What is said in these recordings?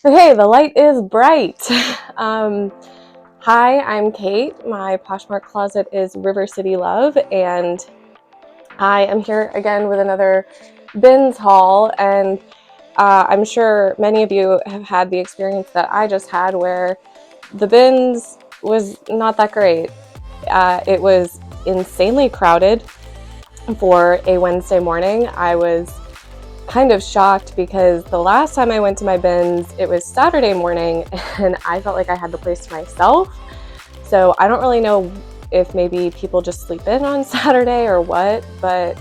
Okay, the light is bright. um, Hi, I'm Kate. My Poshmark closet is River City Love, and I am here again with another bins haul. And I'm sure many of you have had the experience that I just had where the bins was not that great. It was insanely crowded for a Wednesday morning. I was kind of shocked because the last time I went to my bins, it was Saturday morning and I felt like I had the place to myself. So I don't really know if maybe people just sleep in on Saturday or what, but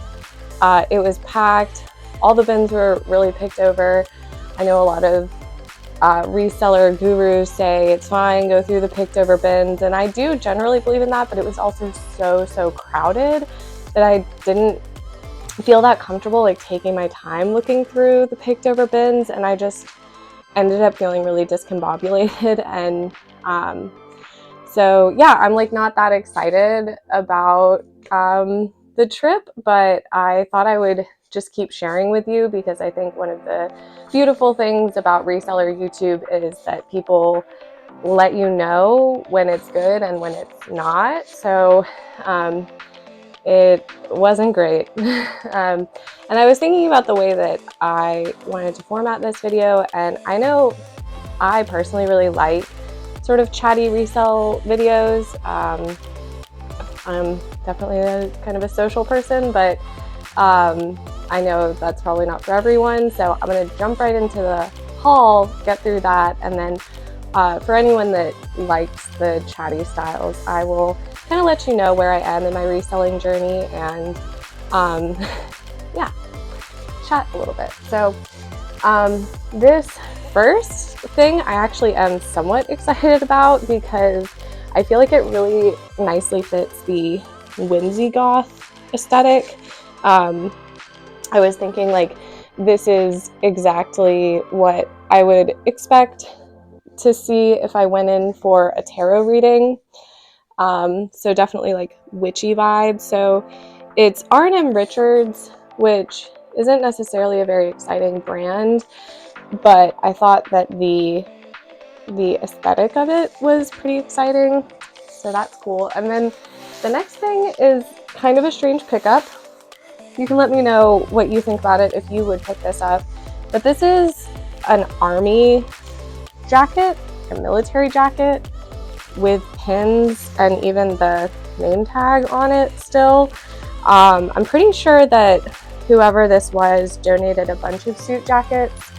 it was packed. All the bins were really picked over. I know a lot of reseller gurus say it's fine, go through the picked over bins. And I do generally believe in that, but it was also so crowded that I didn't feel that comfortable like taking my time looking through the picked over bins, and I just ended up feeling really discombobulated. And so yeah, I'm like not that excited about the trip, but I thought I would just keep sharing with you because I think one of the beautiful things about reseller YouTube is that people let you know when it's good and when it's not. So it wasn't great. And I was thinking about the way that I wanted to format this video, and I know I personally really like sort of chatty resell videos. I'm definitely kind of a social person, but I know that's probably not for everyone. So I'm going to jump right into the haul, get through that, and then for anyone that likes the chatty styles, I will kind of let you know where I am in my reselling journey and yeah, chat a little bit. So this first thing I actually am somewhat excited about because I feel like it really nicely fits the whimsigoth aesthetic. I was thinking like this is exactly what I would expect to see if I went in for a tarot reading. So definitely like witchy vibes. So it's R&M Richards, which isn't necessarily a very exciting brand, but I thought that the aesthetic of it was pretty exciting. So that's cool. And then the next thing is kind of a strange pickup. You can let me know what you think about it if you would pick this up. But this is an army jacket, a military jacket with pins and even the name tag on it still. I'm pretty sure that whoever this was donated a bunch of suit jackets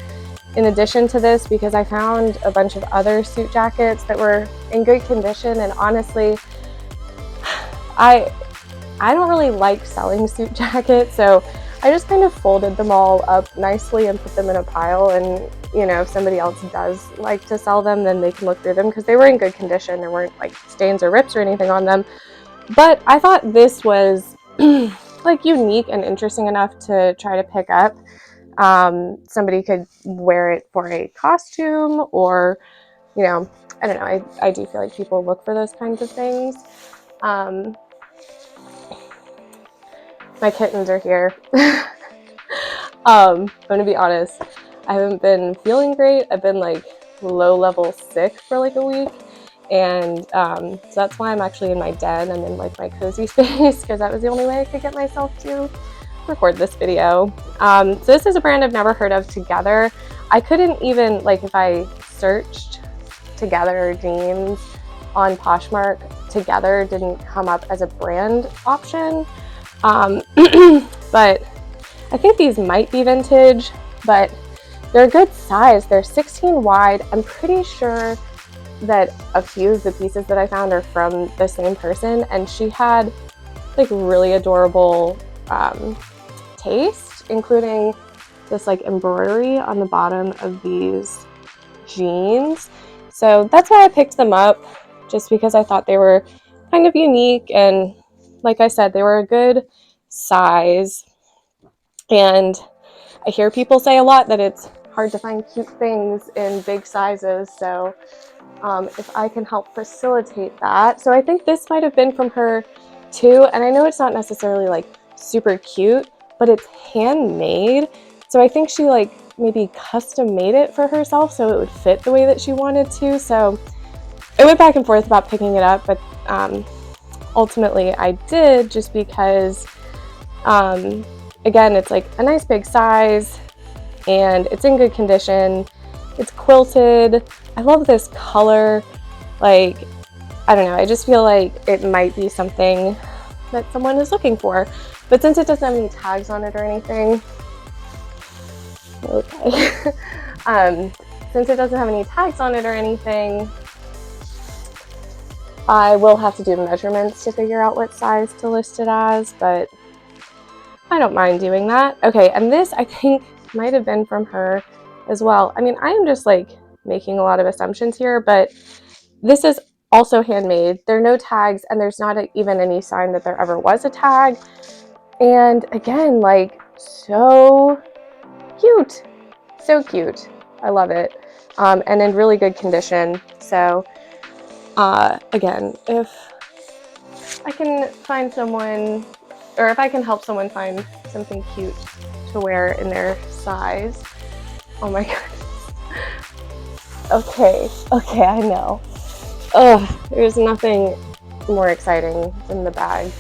in addition to this, because I found a bunch of other suit jackets that were in good condition, and honestly, I don't really like selling suit jackets, so I just kind of folded them all up nicely and put them in a pile. And you know, if somebody else does like to sell them, then they can look through them because they were in good condition. There weren't like stains or rips or anything on them. But I thought this was like unique and interesting enough to try to pick up. Somebody could wear it for a costume, or you know, I don't know. I do feel like people look for those kinds of things. Um, my kittens are here. I'm gonna be honest, I haven't been feeling great. I've been like low level sick for like a week, and so that's why I'm actually in my den. I'm in like my cozy space because that was the only way I could get myself to record this video. So this is a brand I've never heard of, Together. I couldn't even, like, if I searched Together jeans on Poshmark, Together didn't come up as a brand option. But I think these might be vintage, but they're a good size. They're 16 wide. I'm pretty sure that a few of the pieces that I found are from the same person, and she had like really adorable taste, including this like embroidery on the bottom of these jeans. So that's why I picked them up, just because I thought they were kind of unique, and like I said, they were a good size. And I hear people say a lot that it's hard to find cute things in big sizes, so if I can help facilitate that. So I think this might have been from her too, and I know it's not necessarily like super cute, but it's handmade. So I think she like maybe custom made it for herself so it would fit the way that she wanted to. So I went back and forth about picking it up, but ultimately I did, just because again, it's like a nice big size and it's in good condition. It's quilted. I love this color. Like, I don't know, I just feel like it might be something that someone is looking for. But since it doesn't have any tags on it or anything, okay. Since it doesn't have any tags on it or anything, I will have to do measurements to figure out what size to list it as, but I don't mind doing that. Okay, and this I think might have been from her as well. I mean, I am just like making a lot of assumptions here, but this is also handmade. There are no tags, and there's not even any sign that there ever was a tag. And again, like, so cute. So cute. I love it. And in really good condition. So again, if I can find someone, or if I can help someone find something cute to wear in their size. Oh my goodness. Okay, I know. Ugh, there's nothing more exciting than the bag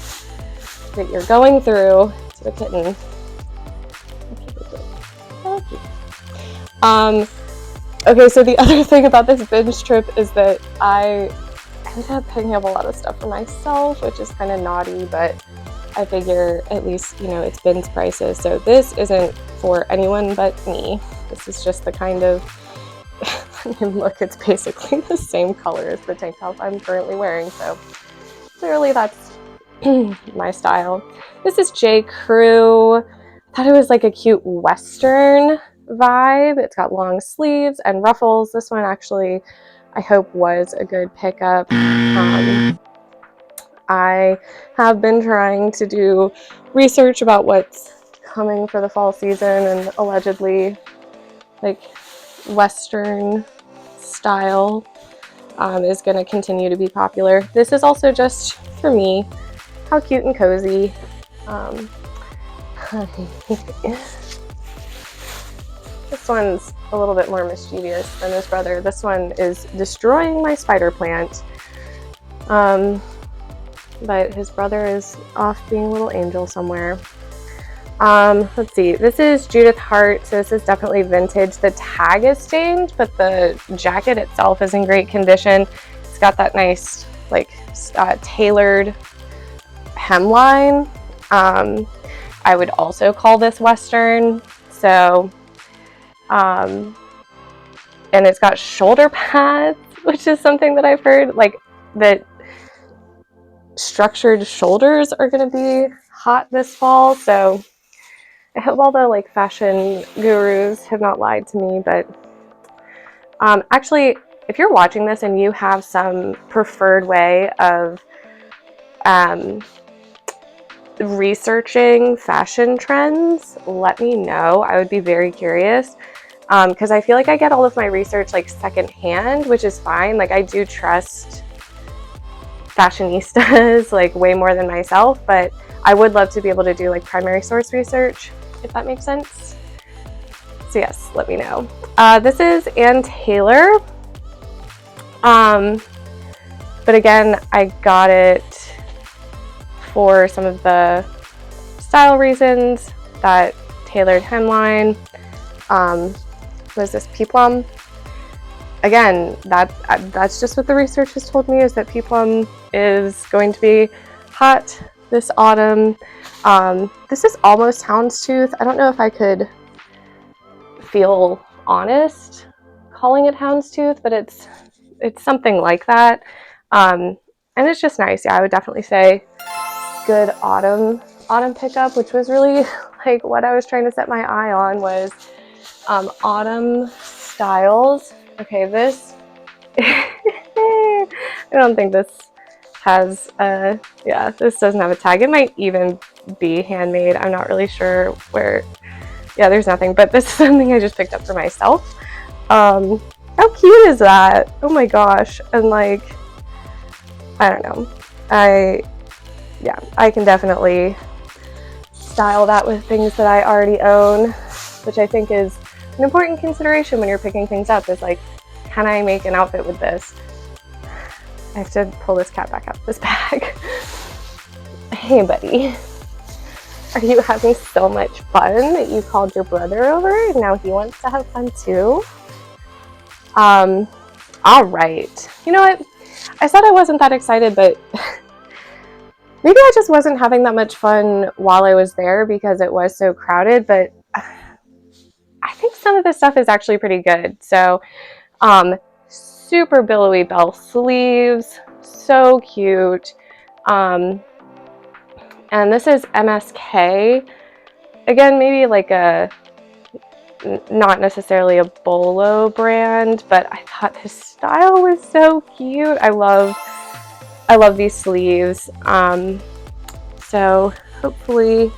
that you're going through to the kitten. Okay, so the other thing about this binge trip is that I ended up picking up a lot of stuff for myself, which is kind of naughty, but I figure at least, you know, it's Bin's prices. So this isn't for anyone but me. This is just the kind of, look, it's basically the same color as the tank top I'm currently wearing. So clearly that's my style. This is J. Crew. I thought it was like a cute Western vibe. It's got long sleeves and ruffles. This one actually, I hope, was a good pickup. I have been trying to do research about what's coming for the fall season, and allegedly like Western style is going to continue to be popular. This is also just for me. How cute and cozy. This one's a little bit more mischievous than his brother. This one is destroying my spider plant. But his brother is off being a little angel somewhere. Let's see, this is Judith Hart, so this is definitely vintage. The tag is stained, but the jacket itself is in great condition. It's got that nice, like, tailored hemline. I would also call this Western, so, and it's got shoulder pads, which is something that I've heard, like, that structured shoulders are going to be hot this fall. So I hope all the like fashion gurus have not lied to me, but actually, if you're watching this and you have some preferred way of researching fashion trends, let me know. I would be very curious, because I feel like I get all of my research like secondhand, which is fine. Like, I do trust fashionistas like way more than myself, but I would love to be able to do like primary source research, if that makes sense. So yes, let me know. This is Ann Taylor, but again, I got it for some of the style reasons. That tailored hemline. Was this peplum? Again, that's just what the research has told me, is that peplum is going to be hot this autumn. This is almost houndstooth. I don't know if I could feel honest calling it houndstooth, but it's something like that. And it's just nice. Yeah, I would definitely say good autumn pickup, which was really like what I was trying to set my eye on, was autumn styles. Okay, this I don't think this has yeah, this doesn't have a tag. It might even be handmade. I'm not really sure where. Yeah, there's nothing, but this is something I just picked up for myself. How cute is that? Oh my gosh. And like, I don't know, I can definitely style that with things that I already own. which I think is an important consideration when you're picking things up, is like, can I make an outfit with this? I have to pull this cat back out of this bag. Hey buddy, are you having so much fun that you called your brother over and now he wants to have fun too? All right, you know what, I said I wasn't that excited, but maybe I just wasn't having that much fun while I was there because it was so crowded, but I think some of this stuff is actually pretty good. So super billowy bell sleeves, so cute. And this is MSK. Again, maybe like not necessarily a bolo brand, but I thought his style was so cute. I love these sleeves. So hopefully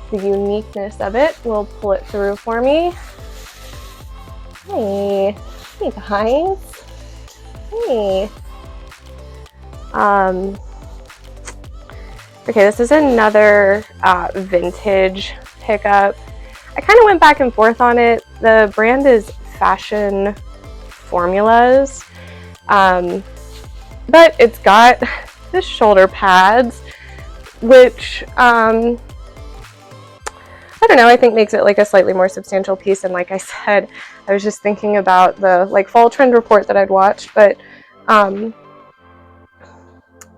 the uniqueness of it will pull it through for me. Hey guys. Hey. Okay, this is another vintage pickup. I kind of went back and forth on it. The brand is Fashion Formulas, but it's got the shoulder pads, which I don't know, I think makes it like a slightly more substantial piece. And like I said, I was just thinking about the like fall trend report that I'd watched, but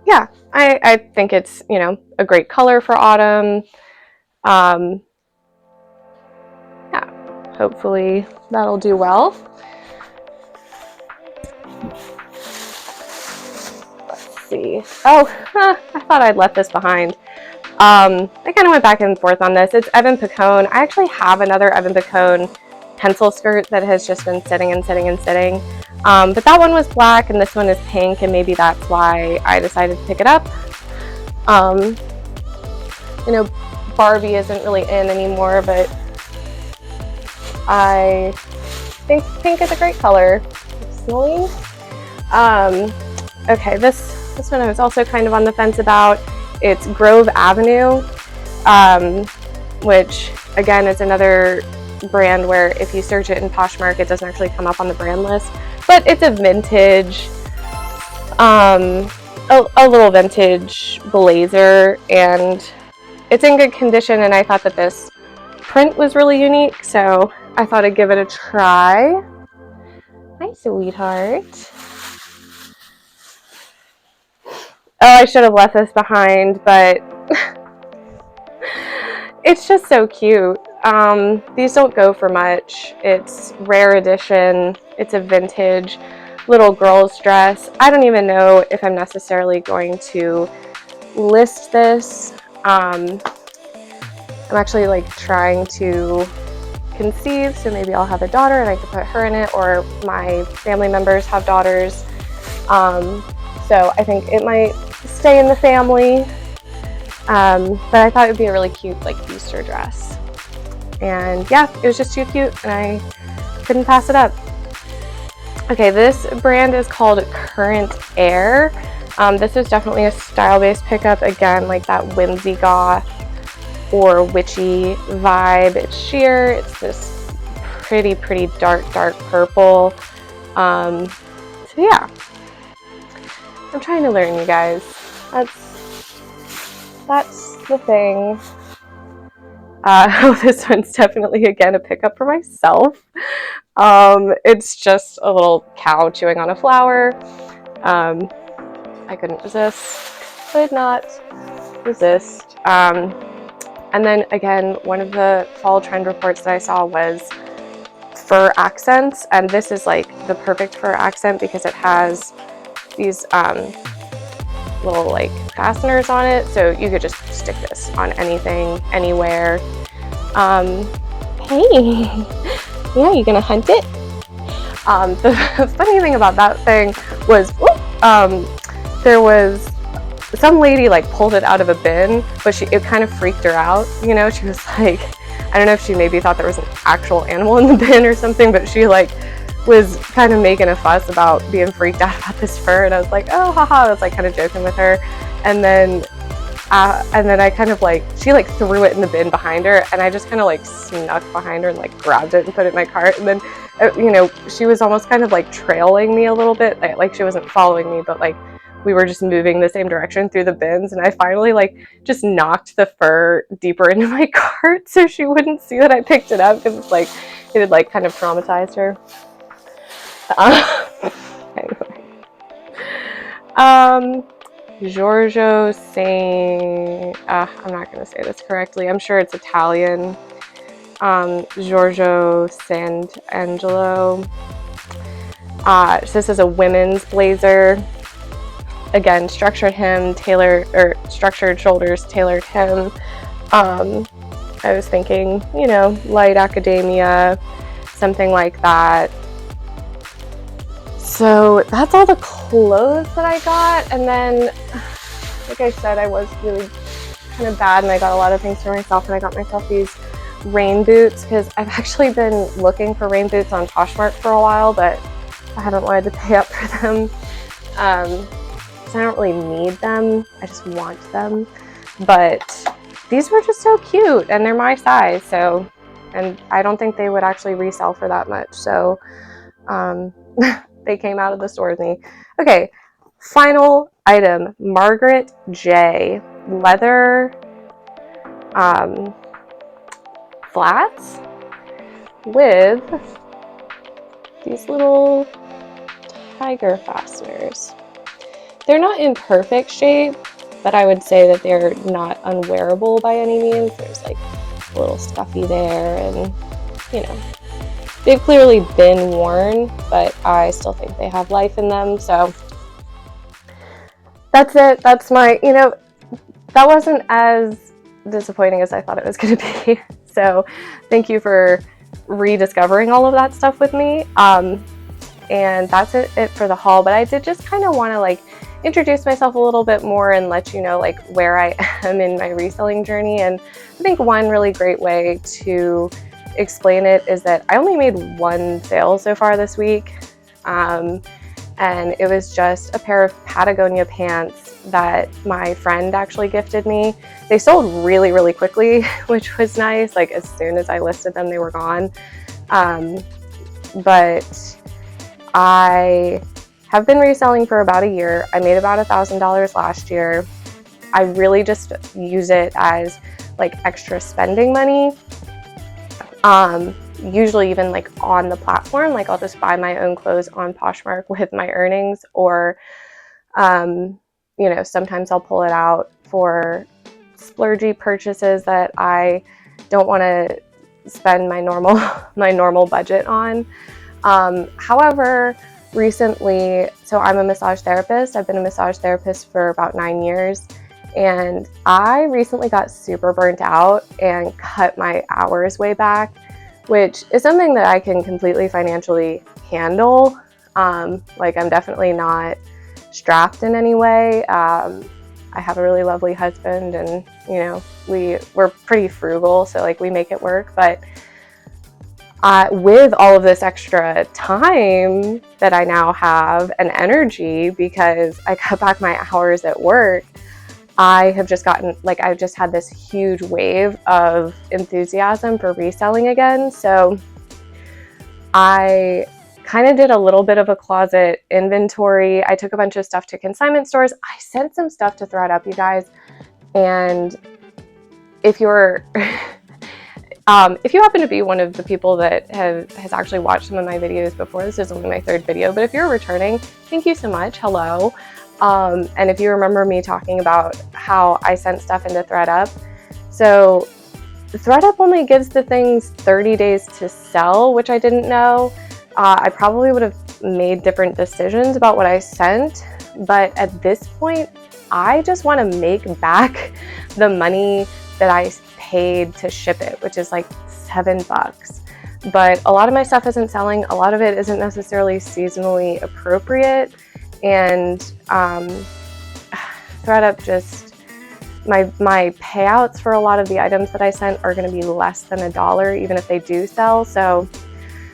yeah, I think it's, you know, a great color for autumn. Yeah, hopefully that'll do well. Let's see. Oh, I thought I'd left this behind. I kind of went back and forth on this. It's Evan Picone. I actually have another Evan Picone pencil skirt that has just been sitting and sitting and sitting. But that one was black and this one is pink, and maybe that's why I decided to pick it up. You know, Barbie isn't really in anymore, but I think pink is a great color. Personally. Okay, this one I was also kind of on the fence about. It's Grove Avenue, which again is another brand where if you search it in Poshmark, it doesn't actually come up on the brand list, but it's a vintage, a little vintage blazer, and it's in good condition, and I thought that this print was really unique, so I thought I'd give it a try. Hi, sweetheart. Oh, I should have left this behind, but it's just so cute. These don't go for much. It's rare edition. It's a vintage little girl's dress. I don't even know if I'm necessarily going to list this. I'm actually like trying to conceive, so maybe I'll have a daughter and I can put her in it, or my family members have daughters. So I think it might stay in the family. But I thought it would be a really cute like Easter dress. And yeah, it was just too cute and I couldn't pass it up. Okay, this brand is called Current Air. This is definitely a style-based pickup. Again, like that whimsigoth or witchy vibe. It's sheer. It's this pretty dark purple. So yeah, I'm trying to learn, you guys. That's the thing. This one's definitely, again, a pickup for myself. It's just a little cow chewing on a flower. I couldn't resist. Could not resist. And then, again, one of the fall trend reports that I saw was fur accents. And this is, like, the perfect fur accent because it has these little like fasteners on it, so you could just stick this on anything, anywhere. Hey, yeah, you gonna hunt it? The funny thing about that thing was, there was some lady like pulled it out of a bin, but it kind of freaked her out. You know, she was like, I don't know if she maybe thought there was an actual animal in the bin or something, but she like was kind of making a fuss about being freaked out about this fur, and I was like, oh haha, I was like kind of joking with her. And then And then I kind of like, she like threw it in the bin behind her, and I just kind of like snuck behind her and like grabbed it and put it in my cart. And then, you know, she was almost kind of like trailing me a little bit. Like she wasn't following me, but like we were just moving the same direction through the bins. And I finally like just knocked the fur deeper into my cart so she wouldn't see that I picked it up, because it's like, it had like kind of traumatized her. Anyway. Giorgio saying, I'm not going to say this correctly. I'm sure it's Italian. Giorgio Sant'Angelo. This is a women's blazer. Again, structured hem, structured shoulders, tailored hem. I was thinking, you know, light academia, something like that. So that's all the clothes that I got. And then, like I said, I was really kind of bad, and I got a lot of things for myself, and I got myself these rain boots, because I've actually been looking for rain boots on Poshmark for a while, but I haven't wanted to pay up for them. So I don't really need them, I just want them. But these were just so cute, and they're my size, so, and I don't think they would actually resell for that much. So they came out of the store with me. Okay, final item, Margaret J. Leather flats with these little tiger fasteners. They're not in perfect shape, but I would say that they're not unwearable by any means. There's like a little stuffy there, and you know, they've clearly been worn, but I still think they have life in them. So that's it. That's my, you know, that wasn't as disappointing as I thought it was going to be. So thank you for rediscovering all of that stuff with me. And that's it for the haul. But I did just kind of want to like introduce myself a little bit more and let you know like where I am in my reselling journey. And I think one really great way to explain it is that I only made one sale so far this week, and it was just a pair of Patagonia pants that my friend actually gifted me. They sold really, really quickly, which was nice. Like as soon as I listed them, they were gone. But I have been reselling for about a year. I made about $1,000 last year. I really just use it as like extra spending money. Usually even like on the platform, like I'll just buy my own clothes on Poshmark with my earnings, or you know, sometimes I'll pull it out for splurgy purchases that I don't want to spend my normal budget on. However, recently, so I'm a massage therapist. I've been a massage therapist for about 9 years, and I recently got super burnt out and cut my hours way back, which is something that I can completely financially handle. Like I'm definitely not strapped in any way. I have a really lovely husband, and you know, we're pretty frugal, so like we make it work. But with all of this extra time that I now have and energy, because I cut back my hours at work, I have just gotten, like, I've just had this huge wave of enthusiasm for reselling again. So I kind of did a little bit of a closet inventory. I took a bunch of stuff to consignment stores. I sent some stuff to ThredUp, you guys. And if you're, if you happen to be one of the people that has actually watched some of my videos before, this is only my 3rd video, but if you're returning, thank you so much. Hello. And if you remember me talking about how I sent stuff into ThredUp, so ThredUp only gives the things 30 days to sell, which I didn't know. I probably would have made different decisions about what I sent, but at this point, I just want to make back the money that I paid to ship it, which is like $7. But a lot of my stuff isn't selling. A lot of it isn't necessarily seasonally appropriate. And ThredUp just, my payouts for a lot of the items that I sent are going to be less than $1, even if they do sell. So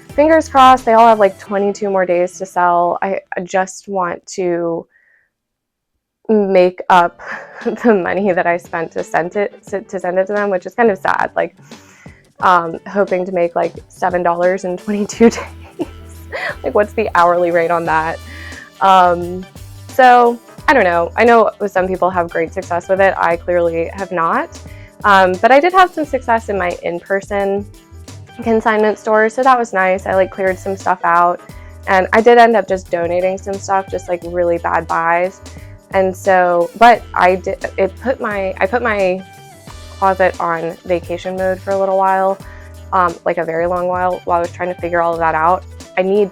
fingers crossed, they all have like 22 more days to sell. I just want to make up the money that I spent to send it to them, which is kind of sad. Like hoping to make like $7 in 22 days. Like what's the hourly rate on that? So I don't know. I know some people have great success with it. I clearly have not. But I did have some success in my in-person consignment store, so that was nice. I like cleared some stuff out, and I did end up just donating some stuff, just like really bad buys. And so, but I put my closet on vacation mode for a little while, like a very long while I was trying to figure all of that out. I need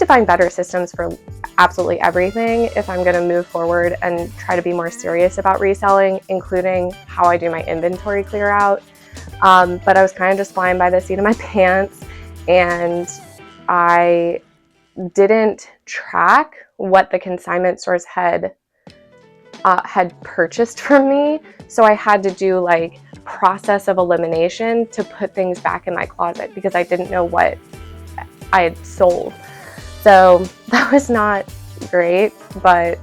to find better systems for absolutely everything if I'm going to move forward and try to be more serious about reselling, including how I do my inventory clear out. But I was kind of just flying by the seat of my pants, and I didn't track what the consignment stores had purchased from me. So I had to do like process of elimination to put things back in my closet because I didn't know what I had sold. So that was not great, but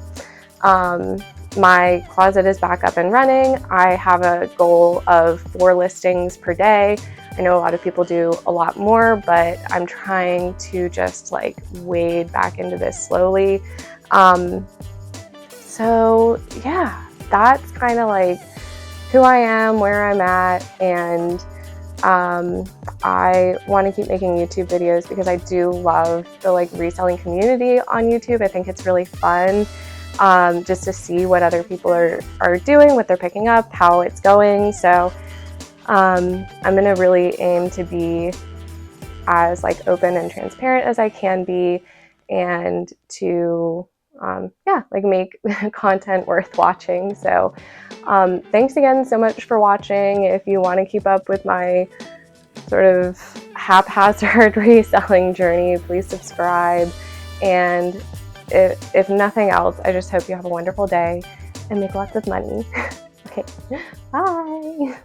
my closet is back up and running. I have a goal of 4 listings per day. I know a lot of people do a lot more, but I'm trying to just like wade back into this slowly. So yeah, that's kind of like who I am, where I'm at, and I want to keep making YouTube videos because I do love the like reselling community on YouTube. I think it's really fun just to see what other people are doing, what they're picking up, how it's going. So I'm going to really aim to be as like open and transparent as I can be, and to like make content worth watching. So thanks again so much for watching. If you want to keep up with my sort of haphazard reselling journey, please subscribe. And if nothing else, I just hope you have a wonderful day and make lots of money. Okay, bye.